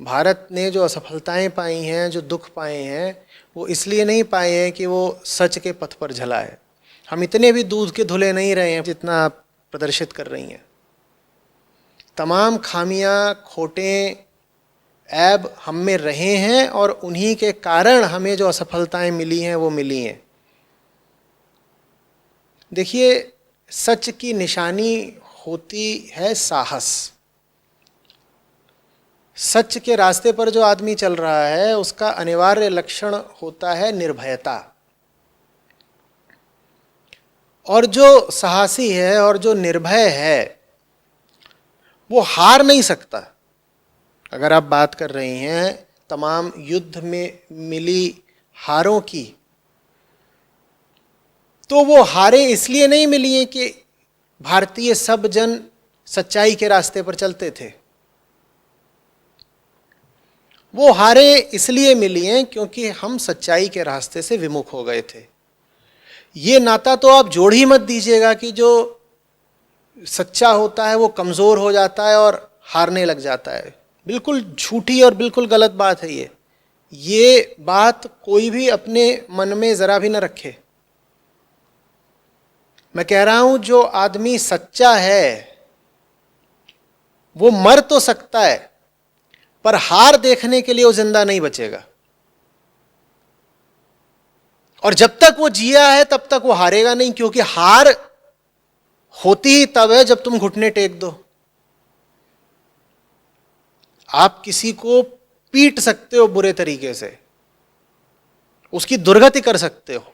भारत ने जो असफलताएं पाई हैं, जो दुख पाए हैं, वो इसलिए नहीं पाए हैं कि वो सच के पथ पर झला है। हम इतने भी दूध के धुले नहीं रहे हैं जितना आप प्रदर्शित कर रही हैं। तमाम खामियां, खोटे, ऐब हम में रहे हैं और उन्हीं के कारण हमें जो असफलताएं मिली हैं वो मिली हैं। देखिए, सच की निशानी होती है साहस। सच के रास्ते पर जो आदमी चल रहा है उसका अनिवार्य लक्षण होता है निर्भयता। और जो साहसी है और जो निर्भय है वो हार नहीं सकता। अगर आप बात कर रही हैं तमाम युद्ध में मिली हारों की, तो वो हारें इसलिए नहीं मिली हैं कि भारतीय सब जन सच्चाई के रास्ते पर चलते थे। वो हारें इसलिए मिली हैं क्योंकि हम सच्चाई के रास्ते से विमुख हो गए थे। ये नाता तो आप जोड़ ही मत दीजिएगा कि जो सच्चा होता है वो कमज़ोर हो जाता है और हारने लग जाता है। बिल्कुल झूठी और बिल्कुल गलत बात है ये बात कोई भी अपने मन में ज़रा भी न रखे। मैं कह रहा हूं जो आदमी सच्चा है वो मर तो सकता है पर हार देखने के लिए वो जिंदा नहीं बचेगा। और जब तक वो जिया है तब तक वो हारेगा नहीं, क्योंकि हार होती ही तब है जब तुम घुटने टेक दो। आप किसी को पीट सकते हो बुरे तरीके से, उसकी दुर्गति कर सकते हो,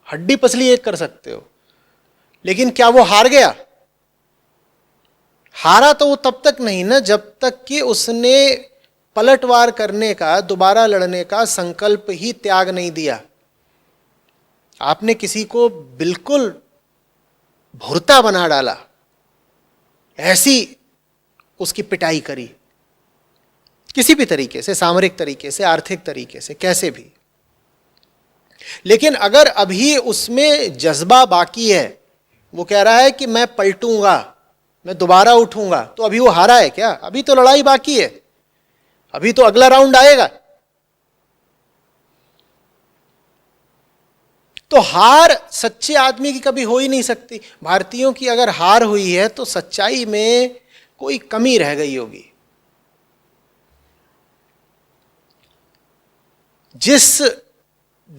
हड्डी पसली एक कर सकते हो, लेकिन क्या वो हार गया? हारा तो वो तब तक नहीं ना जब तक कि उसने पलटवार करने का, दोबारा लड़ने का संकल्प ही त्याग नहीं दिया। आपने किसी को बिल्कुल भुरता बना डाला, ऐसी उसकी पिटाई करी, किसी भी तरीके से, सामरिक तरीके से, आर्थिक तरीके से, कैसे भी। लेकिन अगर अभी उसमें जज्बा बाकी है, वो कह रहा है कि मैं पलटूंगा, मैं दोबारा उठूंगा, तो अभी वो हारा है क्या? अभी तो लड़ाई बाकी है, अभी तो अगला राउंड आएगा। तो हार सच्चे आदमी की कभी हो ही नहीं सकती। भारतीयों की अगर हार हुई है तो सच्चाई में कोई कमी रह गई होगी। जिस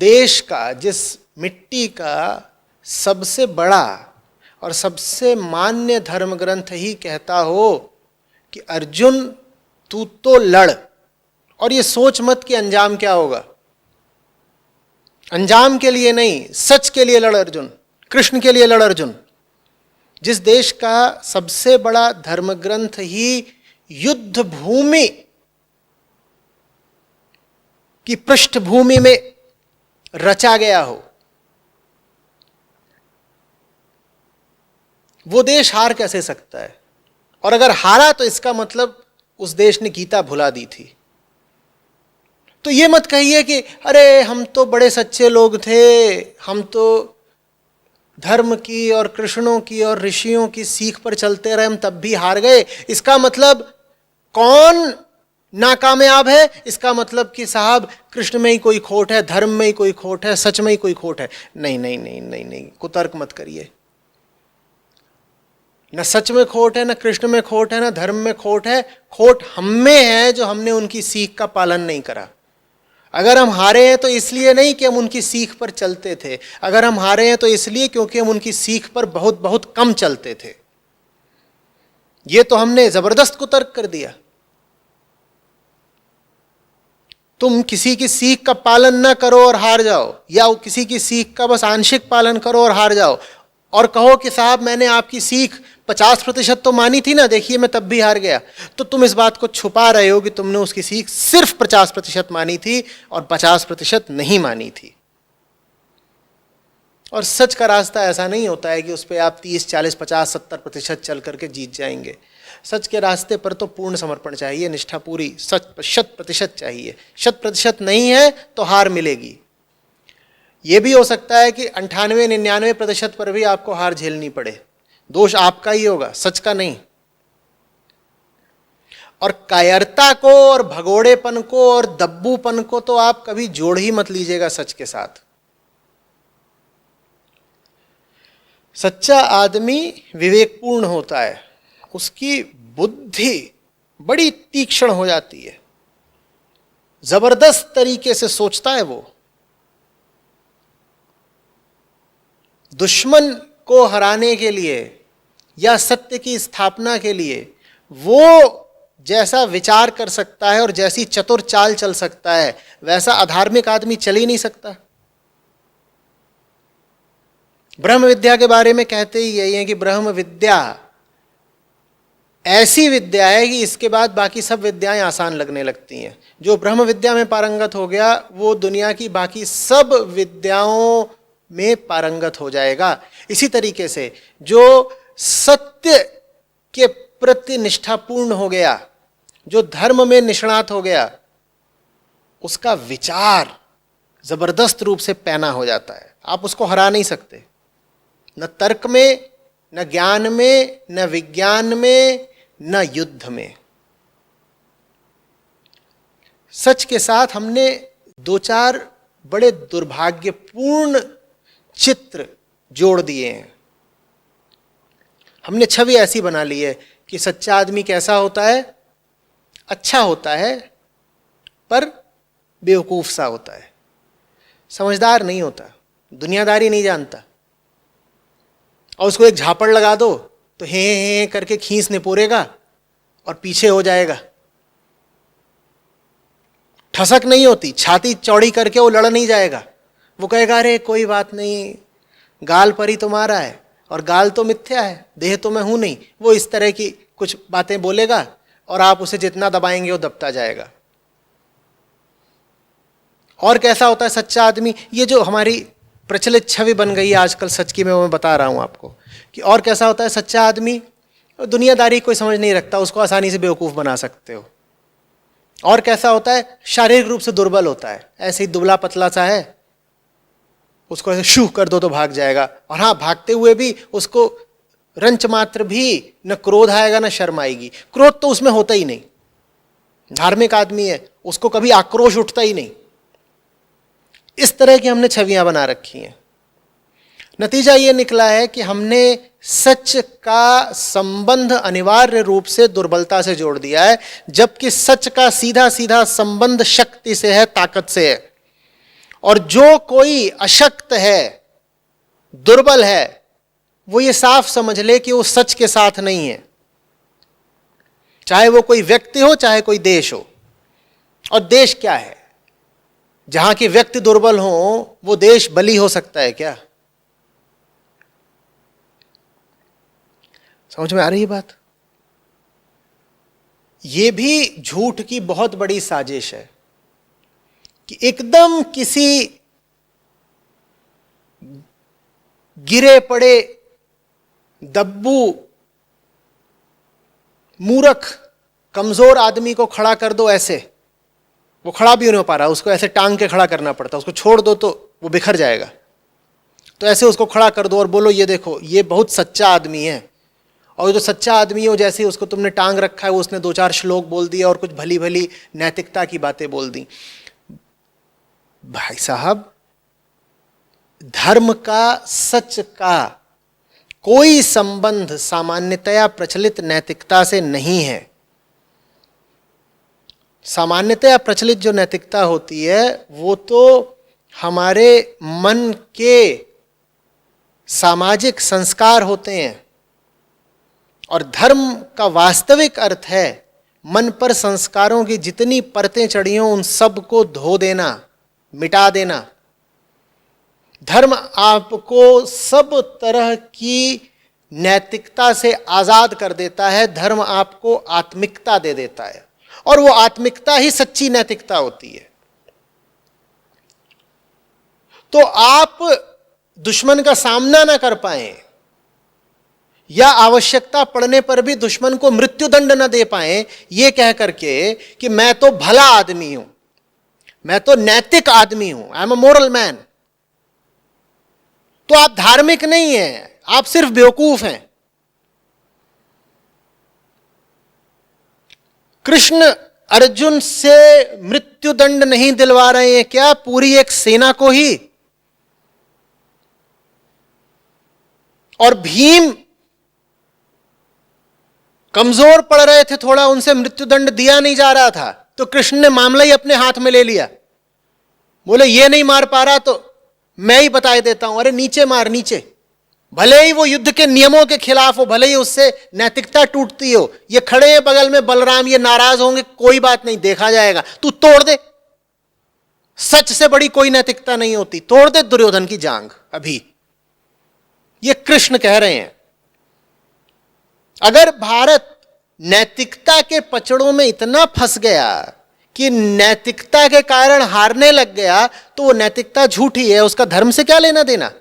देश का, जिस मिट्टी का सबसे बड़ा और सबसे मान्य धर्म ग्रंथ ही कहता हो कि अर्जुन तू तो लड़, और ये सोच मत कि अंजाम क्या होगा। अंजाम के लिए नहीं, सच के लिए लड़ अर्जुन, कृष्ण के लिए लड़ अर्जुन। जिस देश का सबसे बड़ा धर्म ग्रंथ ही युद्ध भूमि की पृष्ठभूमि में रचा गया हो, वो देश हार कैसे सकता है? और अगर हारा तो इसका मतलब उस देश ने गीता भुला दी थी। तो ये मत कहिए कि अरे हम तो बड़े सच्चे लोग थे, हम तो धर्म की और कृष्णों की और ऋषियों की सीख पर चलते रहे, हम तब भी हार गए। इसका मतलब कौन नाकामयाब है? इसका मतलब कि साहब कृष्ण में ही कोई खोट है, धर्म में ही कोई खोट है, सच में ही कोई खोट है। नहीं नहीं नहीं नहीं नहीं, कुतर्क मत करिए। न सच में खोट है, न कृष्ण में खोट है, न धर्म में खोट है। खोट हम में है जो हमने उनकी सीख का पालन नहीं करा। अगर हम हारे हैं तो इसलिए नहीं कि हम उनकी सीख पर चलते थे, अगर हम हारे हैं तो इसलिए क्योंकि हम उनकी सीख पर बहुत बहुत कम चलते थे। ये तो हमने जबरदस्त कुतर्क कर दिया। तुम किसी की सीख का पालन ना करो और हार जाओ, या किसी की सीख का बस आंशिक पालन करो और हार जाओ, और कहो कि साहब मैंने आपकी सीख 50% तो मानी थी ना, देखिए मैं तब भी हार गया। तो तुम इस बात को छुपा रहे हो कि तुमने उसकी सीख सिर्फ 50% मानी थी और 50% नहीं मानी थी। और सच का रास्ता ऐसा नहीं होता है कि उस पर आप 30, 40, 50, 70% चल करके जीत जाएंगे। सच के रास्ते पर तो पूर्ण समर्पण चाहिए, निष्ठा पूरी 100% चाहिए। 100% नहीं है तो हार मिलेगी। ये भी हो सकता है कि 98, 99% पर भी आपको हार झेलनी पड़े। दोष आपका ही होगा, सच का नहीं। और कायरता को और भगोड़ेपन को और दब्बूपन को तो आप कभी जोड़ ही मत लीजिएगा सच के साथ। सच्चा आदमी विवेकपूर्ण होता है, उसकी बुद्धि बड़ी तीक्ष्ण हो जाती है, जबरदस्त तरीके से सोचता है वो। दुश्मन को हराने के लिए या सत्य की स्थापना के लिए वो जैसा विचार कर सकता है और जैसी चतुर चाल चल सकता है, वैसा अधार्मिक आदमी चल ही नहीं सकता। ब्रह्म विद्या के बारे में कहते ही यही है कि ब्रह्म विद्या ऐसी विद्या है कि इसके बाद बाकी सब विद्याएं आसान लगने लगती हैं। जो ब्रह्म विद्या में पारंगत हो गया वो दुनिया की बाकी सब विद्याओं में पारंगत हो जाएगा। इसी तरीके से जो सत्य के प्रति निष्ठापूर्ण हो गया, जो धर्म में निष्णात हो गया, उसका विचार जबरदस्त रूप से पैना हो जाता है। आप उसको हरा नहीं सकते, न तर्क में, न ज्ञान में, न विज्ञान में, न युद्ध में। सच के साथ हमने दो चार बड़े दुर्भाग्यपूर्ण चित्र जोड़ दिए हैं। हमने छवि ऐसी बना ली है कि सच्चा आदमी कैसा होता है? अच्छा होता है पर बेवकूफ सा होता है, समझदार नहीं होता, दुनियादारी नहीं जानता। और उसको एक झापड़ लगा दो तो हे करके खींच निपोरेगा और पीछे हो जाएगा। ठसक नहीं होती, छाती चौड़ी करके वो लड़ नहीं जाएगा। वो कहेगा अरे कोई बात नहीं, गाल पर ही तुम्हारा है और गाल तो मिथ्या है, देह तो मैं हूं नहीं। वो इस तरह की कुछ बातें बोलेगा और आप उसे जितना दबाएंगे वो दबता जाएगा। और कैसा होता है सच्चा आदमी? ये जो हमारी प्रचलित छवि बन गई है आजकल सच की, मैं बता रहा हूं आपको कि और कैसा होता है सच्चा आदमी। दुनियादारी कोई समझ नहीं रखता, उसको आसानी से बेवकूफ बना सकते हो। और कैसा होता है? शारीरिक रूप से दुर्बल होता है, ऐसे ही दुबला पतला सा है, उसको ऐसे शू कर दो तो भाग जाएगा। और हाँ, भागते हुए भी उसको रंच मात्र भी न क्रोध आएगा न शर्म आएगी। क्रोध तो उसमें होता ही नहीं। धार्मिक आदमी है, उसको कभी आक्रोश उठता ही नहीं। इस तरह की हमने छवियां बना रखी हैं। नतीजा ये निकला है कि हमने सच का संबंध अनिवार्य रूप से दुर्बलता से जोड़ दिया है, जबकि सच का सीधा सीधा संबंध शक्ति से है, ताकत से है। और जो कोई अशक्त है, दुर्बल है, वो ये साफ समझ ले कि वो सच के साथ नहीं है, चाहे वो कोई व्यक्ति हो चाहे कोई देश हो। और देश क्या है? जहां के व्यक्ति दुर्बल हो वो देश बली हो सकता है क्या? समझ में आ रही है बात? ये भी झूठ की बहुत बड़ी साजिश है कि एकदम किसी गिरे पड़े दब्बू मूर्ख कमजोर आदमी को खड़ा कर दो ऐसे, वो खड़ा भी नहीं हो पा रहा, उसको ऐसे टांग के खड़ा करना पड़ता, उसको छोड़ दो तो वो बिखर जाएगा। तो ऐसे उसको खड़ा कर दो और बोलो ये देखो ये बहुत सच्चा आदमी है। और जो सच्चा आदमी हो, जैसे उसको तुमने टांग रखा है, वो उसने दो चार श्लोक बोल दिया और कुछ भली भली नैतिकता की बातें बोल दी। भाई साहब, धर्म का, सच का कोई संबंध सामान्यतया प्रचलित नैतिकता से नहीं है। सामान्यतया प्रचलित जो नैतिकता होती है वो तो हमारे मन के सामाजिक संस्कार होते हैं, और धर्म का वास्तविक अर्थ है मन पर संस्कारों की जितनी परतें चढ़ी हों उन सब को धो देना, मिटा देना। धर्म आपको सब तरह की नैतिकता से आजाद कर देता है। धर्म आपको आत्मिकता दे देता है, और वो आत्मिकता ही सच्ची नैतिकता होती है। तो आप दुश्मन का सामना ना कर पाए या आवश्यकता पड़ने पर भी दुश्मन को मृत्युदंड न दे पाए, ये कह करके कि मैं तो भला आदमी हूं, मैं तो नैतिक आदमी हूं, I am a moral man, तो आप धार्मिक नहीं हैं, आप सिर्फ बेवकूफ हैं। कृष्ण अर्जुन से मृत्युदंड नहीं दिलवा रहे हैं क्या, पूरी एक सेना को ही। और भीम कमजोर पड़ रहे थे थोड़ा, उनसे मृत्युदंड दिया नहीं जा रहा था, तो कृष्ण ने मामला ही अपने हाथ में ले लिया। बोले ये नहीं मार पा रहा तो मैं ही बता देता हूं, अरे नीचे मार नीचे। भले ही वो युद्ध के नियमों के खिलाफ हो, भले ही उससे नैतिकता टूटती हो, ये खड़े हैं बगल में बलराम, ये नाराज होंगे, कोई बात नहीं, देखा जाएगा, तू तोड़ दे। सच से बड़ी कोई नैतिकता नहीं होती, तोड़ दे दुर्योधन की जांग अभी। ये कृष्ण कह रहे हैं। अगर भारत नैतिकता के पचड़ों में इतना फंस गया कि नैतिकता के कारण हारने लग गया, तो वो नैतिकता झूठी है, उसका धर्म से क्या लेना देना।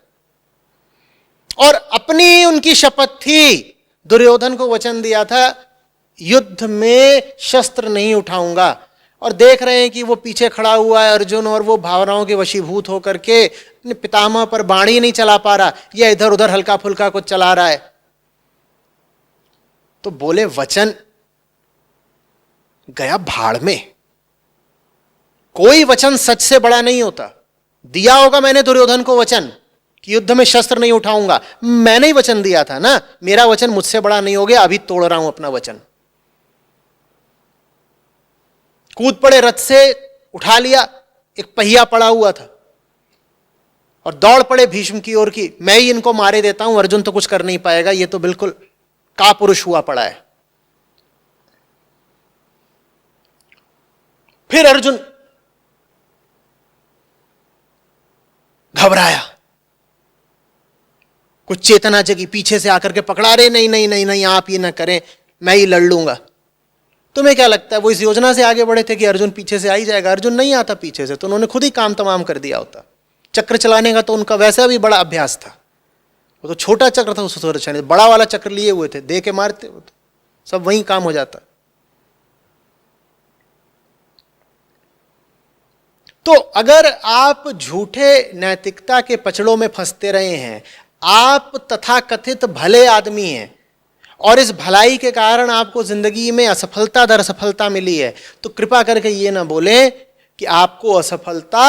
और अपनी उनकी शपथ थी, दुर्योधन को वचन दिया था युद्ध में शस्त्र नहीं उठाऊंगा, और देख रहे हैं कि वो पीछे खड़ा हुआ है अर्जुन, और वो भावनाओं के वशीभूत होकर के अपने पितामह पर बाणी नहीं चला पा रहा, या इधर उधर हल्का फुल्का कुछ चला रहा है। तो बोले वचन गया भाड़ में। कोई वचन सच से बड़ा नहीं होता। दिया होगा मैंने दुर्योधन को वचन कि युद्ध में शस्त्र नहीं उठाऊंगा, मैंने ही वचन दिया था ना, मेरा वचन मुझसे बड़ा नहीं हो गया, अभी तोड़ रहा हूं अपना वचन। कूद पड़े रथ से, उठा लिया, एक पहिया पड़ा हुआ था, और दौड़ पड़े भीष्म की ओर की, मैं ही इनको मारे देता हूं, अर्जुन तो कुछ कर नहीं पाएगा, ये तो बिल्कुल कापुरुष हुआ पड़ा है। फिर अर्जुन घबराया, कुछ चेतना जगी, पीछे से आकर के पकड़ा, रहे नहीं नहीं नहीं नहीं आप ये ना करें, मैं ही लड़ लूंगा। तुम्हें क्या लगता है वो इस योजना से आगे बढ़े थे कि अर्जुन पीछे से आ ही जाएगा? अर्जुन नहीं आता पीछे से, तो उन्होंने खुद ही काम तमाम कर दिया होता। चक्र चलाने का तो उनका वैसा भी बड़ा अभ्यास था, वो तो छोटा चक्र था उस सुदर्शन, बड़ा वाला चक्र लिए हुए थे, दे के मारते, वो तो सब वहीं काम हो जाता। तो अगर आप झूठे नैतिकता के पचड़ों में फंसते रहे हैं, आप तथाकथित भले आदमी हैं, और इस भलाई के कारण आपको जिंदगी में असफलता दर असफलता मिली है, तो कृपा करके ये ना बोलें कि आपको असफलता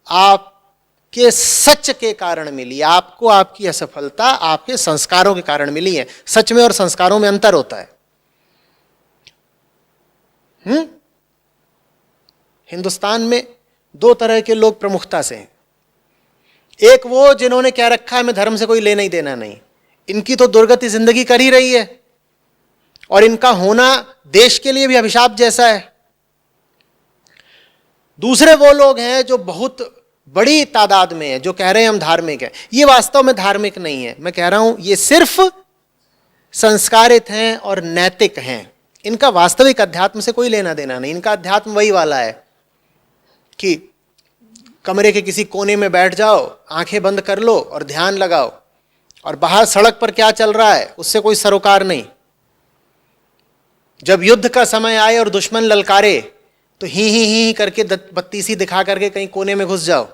आपके सच के कारण मिली। आपको आपकी असफलता आपके संस्कारों के कारण मिली है। सच में और संस्कारों में अंतर होता है। हिंदुस्तान में दो तरह के लोग प्रमुखता से हैं। एक वो जिन्होंने क्या रखा है, मैं धर्म से कोई लेना ही देना नहीं, इनकी तो दुर्गति जिंदगी कर ही रही है, और इनका होना देश के लिए भी अभिशाप जैसा है। दूसरे वो लोग हैं जो बहुत बड़ी तादाद में हैं, जो कह रहे हैं हम धार्मिक हैं। ये वास्तव में धार्मिक नहीं है, मैं कह रहा हूं ये सिर्फ संस्कारित हैं और नैतिक हैं। इनका वास्तविक अध्यात्म से कोई लेना देना नहीं। इनका अध्यात्म वही वाला है कि कमरे के किसी कोने में बैठ जाओ, आंखें बंद कर लो और ध्यान लगाओ, और बाहर सड़क पर क्या चल रहा है उससे कोई सरोकार नहीं। जब युद्ध का समय आए और दुश्मन ललकारे तो ही करके बत्तीसी दिखा करके कहीं कोने में घुस जाओ।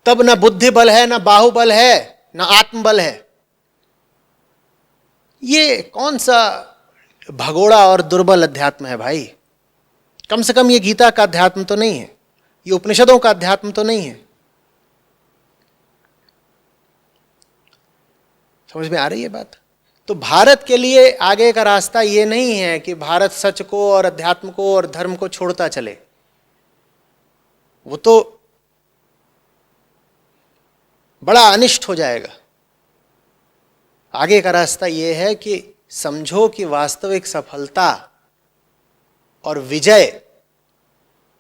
तब ना बुद्धि बल है, ना बाहुबल है, ना आत्मबल है। ये कौन सा भगोड़ा और दुर्बल अध्यात्म है भाई? कम से कम ये गीता का अध्यात्म तो नहीं है, ये उपनिषदों का अध्यात्म तो नहीं है। समझ में आ रही है बात? तो भारत के लिए आगे का रास्ता ये नहीं है कि भारत सच को और अध्यात्म को और धर्म को छोड़ता चले। वो तो बड़ा अनिष्ट हो जाएगा। आगे का रास्ता ये है कि समझो कि वास्तविक सफलता और विजय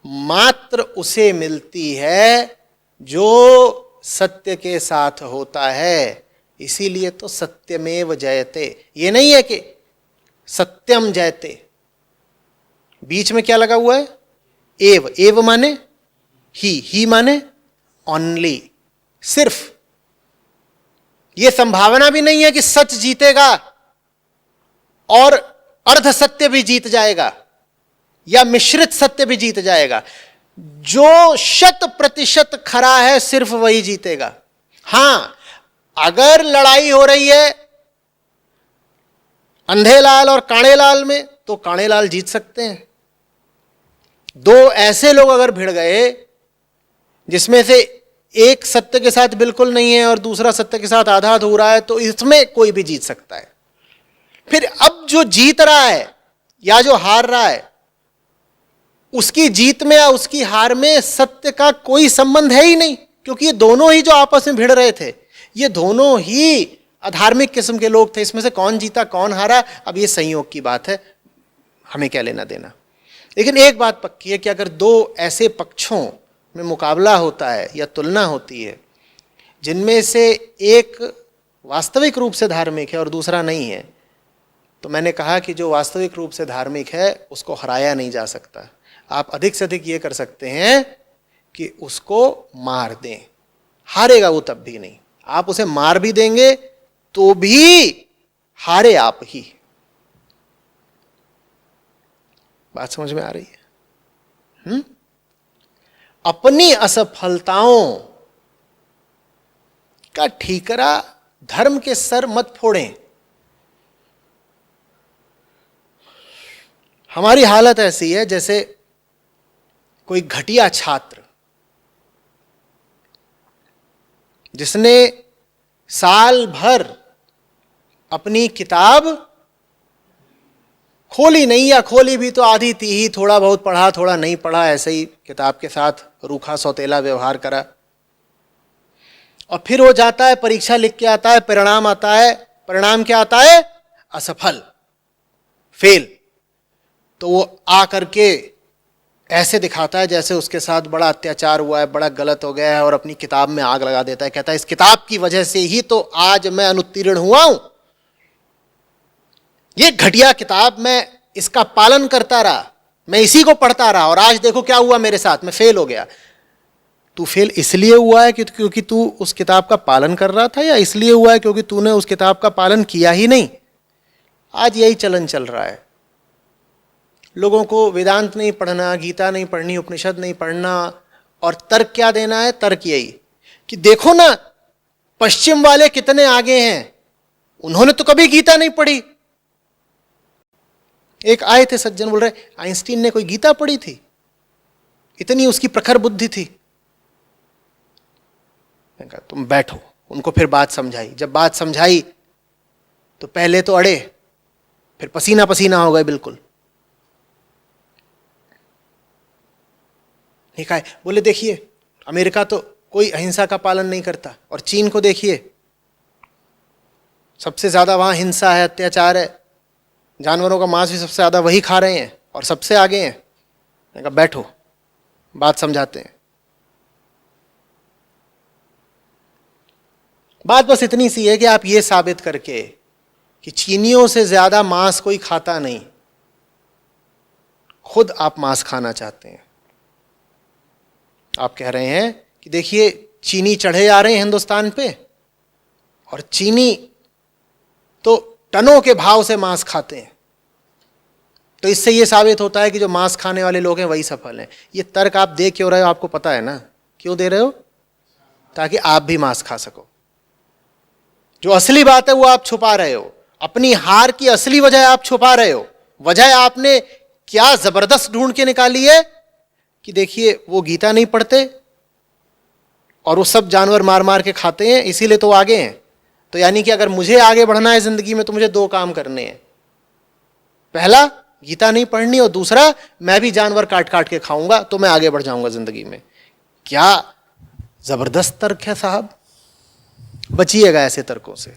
मात्र उसे मिलती है जो सत्य के साथ होता है। इसीलिए तो सत्यमेव जयते, ये नहीं है कि सत्यम जयते। बीच में क्या लगा हुआ है? एव। एव माने ही माने ओनली, सिर्फ। यह संभावना भी नहीं है कि सच जीतेगा और अर्ध सत्य भी जीत जाएगा या मिश्रित सत्य भी जीत जाएगा। जो 100% खरा है सिर्फ वही जीतेगा। हां, अगर लड़ाई हो रही है अंधेलाल और काणेलाल में तो काणेलाल जीत सकते हैं। दो ऐसे लोग अगर भिड़ गए जिसमें से एक सत्य के साथ बिल्कुल नहीं है और दूसरा सत्य के साथ आधा अधूरा है, तो इसमें कोई भी जीत सकता है। फिर अब जो जीत रहा है या जो हार रहा है, उसकी जीत में या उसकी हार में सत्य का कोई संबंध है ही नहीं, क्योंकि ये दोनों ही जो आपस में भिड़ रहे थे, ये दोनों ही अधार्मिक किस्म के लोग थे। इसमें से कौन जीता कौन हारा, अब ये संयोग की बात है, हमें क्या लेना देना। लेकिन एक बात पक्की है कि अगर दो ऐसे पक्षों में मुकाबला होता है या तुलना होती है, जिनमें से एक वास्तविक रूप से धार्मिक है और दूसरा नहीं है, तो मैंने कहा कि जो वास्तविक रूप से धार्मिक है उसको हराया नहीं जा सकता। आप अधिक से अधिक ये कर सकते हैं कि उसको मार दें, हारेगा वो तब भी नहीं। आप उसे मार भी देंगे तो भी हारे आप ही। बात समझ में आ रही है? अपनी असफलताओं का ठीकरा धर्म के सर मत फोड़ें। हमारी हालत ऐसी है जैसे कोई घटिया छात्र जिसने साल भर अपनी किताब खोली नहीं, या खोली भी तो आधी थी ही, थोड़ा बहुत पढ़ा थोड़ा नहीं पढ़ा, ऐसे ही किताब के साथ रूखा सौतेला व्यवहार करा, और फिर वो जाता है, परीक्षा लिख के आता है, परिणाम आता है, परिणाम क्या आता है? असफल, फेल। तो वो आ करके ऐसे दिखाता है जैसे उसके साथ बड़ा अत्याचार हुआ है, बड़ा गलत हो गया है, और अपनी किताब में आग लगा देता है। कहता है इस किताब की वजह से ही तो आज मैं अनुत्तीर्ण हुआ हूं, ये घटिया किताब, मैं इसका पालन करता रहा, मैं इसी को पढ़ता रहा, और आज देखो क्या हुआ मेरे साथ, मैं फेल हो गया। तू फेल इसलिए हुआ है क्योंकि तू उस किताब का पालन कर रहा था, या इसलिए हुआ है क्योंकि तूने उस किताब का पालन किया ही नहीं? आज यही चलन चल रहा है। लोगों को वेदांत नहीं पढ़ना, गीता नहीं पढ़नी, उपनिषद नहीं पढ़ना, और तर्क क्या देना है? तर्क यही कि देखो ना पश्चिम वाले कितने आगे हैं, उन्होंने तो कभी गीता नहीं पढ़ी। एक आए थे सज्जन, बोल रहे आइंस्टीन ने कोई गीता पढ़ी थी? इतनी उसकी प्रखर बुद्धि थी। मैंने कहा तुम बैठो, उनको फिर बात समझाई। जब बात समझाई तो पहले तो अड़े, फिर पसीना पसीना हो गए बिल्कुल। नहीं कहा, बोले देखिए अमेरिका तो कोई अहिंसा का पालन नहीं करता, और चीन को देखिए सबसे ज्यादा वहां हिंसा है, अत्याचार है, जानवरों का मांस भी सबसे ज्यादा वही खा रहे हैं और सबसे आगे हैं। मैंने कहा बैठो बात समझाते हैं। बात बस इतनी सी है कि आप ये साबित करके कि चीनियों से ज्यादा मांस कोई खाता नहीं, खुद आप मांस खाना चाहते हैं। आप कह रहे हैं कि देखिए चीनी चढ़े आ रहे हैं हिंदुस्तान पे, और चीनी तो टनों के भाव से मांस खाते हैं, तो इससे यह साबित होता है कि जो मांस खाने वाले लोग हैं वही सफल हैं। ये तर्क आप दे क्यों रहे हो? आपको पता है ना क्यों दे रहे हो? ताकि आप भी मांस खा सको। जो असली बात है वो आप छुपा रहे हो, अपनी हार की असली वजह आप छुपा रहे हो। वजह आपने क्या जबरदस्त ढूंढ के निकाली है कि देखिए वो गीता नहीं पढ़ते और वो सब जानवर मार मार के खाते हैं, इसीलिए तो आगे हैं। तो यानी कि अगर मुझे आगे बढ़ना है जिंदगी में तो मुझे दो काम करने हैं, पहला गीता नहीं पढ़नी, और दूसरा मैं भी जानवर काट काट के खाऊंगा तो मैं आगे बढ़ जाऊंगा जिंदगी में। क्या जबरदस्त तर्क है साहब, बचिएगा ऐसे तर्कों से।